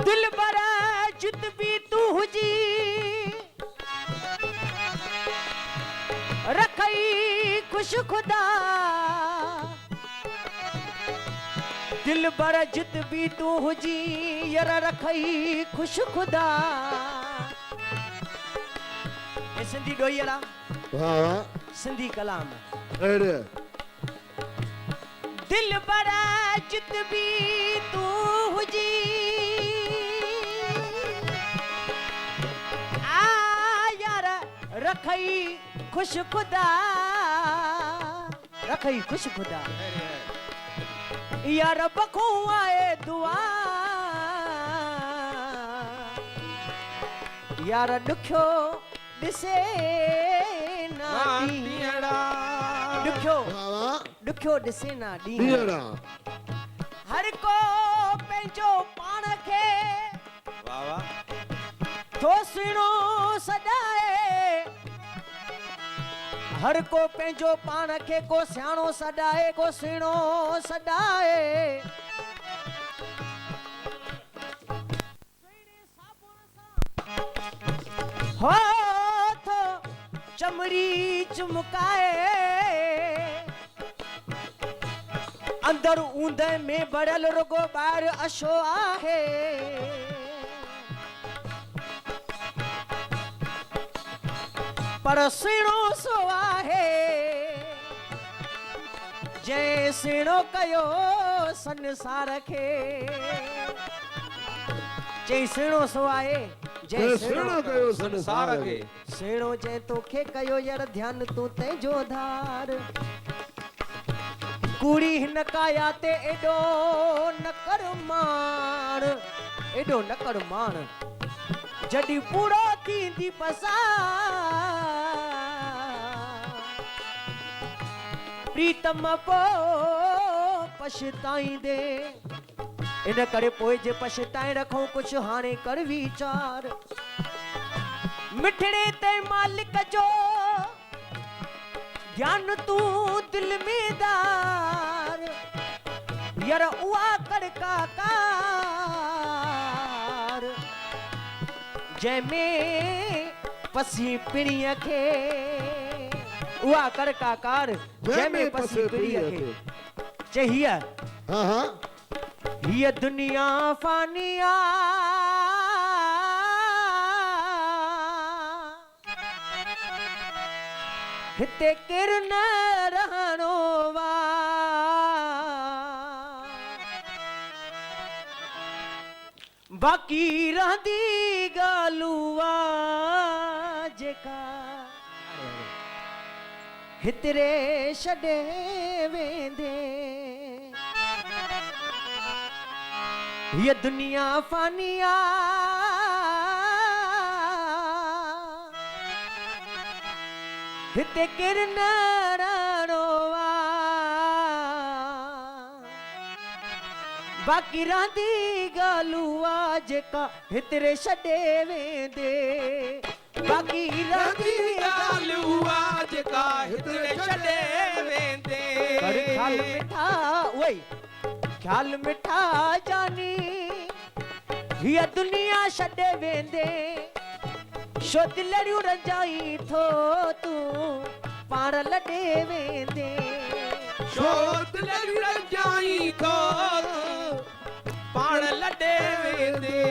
दिल बरा जित भी तू हुजी रखई खुश खुदा दिल बरा जित भी तू हुजी यार रखई खुश खुदा ये सिंधी डोईरा हाँ सिंधी कलाम अरे दिल बरा जित भी तू हुजी आ यार रखई खुश खुदा रखई खुश खुदा यार बखू आए दुआ यार दुखो दिसे ना ॾींहड़ा दुखो दिसे ना ॾींहड़ा हर को पंहिंजो पाण खे वाह वाह थो सुहिणो सॾाए हर को पंहिंजो पाण खे को सियाणो सॾाए को सुहिणो सॾाए हाथ चमड़ी चमकाए अंदर ऊंदे में बड़ल रुगो ॿाहिर अशो आहे पर सुहिणो सो आहे जंहिं सुहिणो कयो संसार खे जंहिं सुहिणो सो आहे जंहिं सुहिणो कयो संसार खे सुहिणो जंहिं तोखे कयो यार ध्यान तूं तंहिंजो धार कूड़ी हिन काया ते एॾो न कर माण एॾो न कर माण जॾहिं पूरो थींदी पसार प्रीतम पो पछताईंदे इन करे पोइ जे पछताए रखूं कुछ हाणे कर वीचार मिठड़े ते मालिक जो ध्यान तू दिल में दार यार उआ कर काकार जंहिंमें पसी पिणीअ खे उआ कर काकार जंहिंमें पसी पिणीअ खे चहिया हाँ हाँ ये दुनिया फानिया हिते केर न रहणो वा बाकी रहंदी ॻाल्हुआ जेका हितरे छॾे वेंदे ये दुनिया फानिया हिते केर न रहणो वा बाक़ी रहंदी ॻाल्हुआ जेका हितरे छॾे वेंदे बाक़ी रहंदी ॻाल्हुआ जेका हितरे छॾे वेंदे ख़्याल मिठा उहे ख़्याल मिठा जानी हीअ दुनिया छॾे वेंदे छो दिलड़ियूं रंजाई थो तूं पाण लॾे वेंदे छो दिलड़ियूं रंजाई थो पाण लॾे वेंदे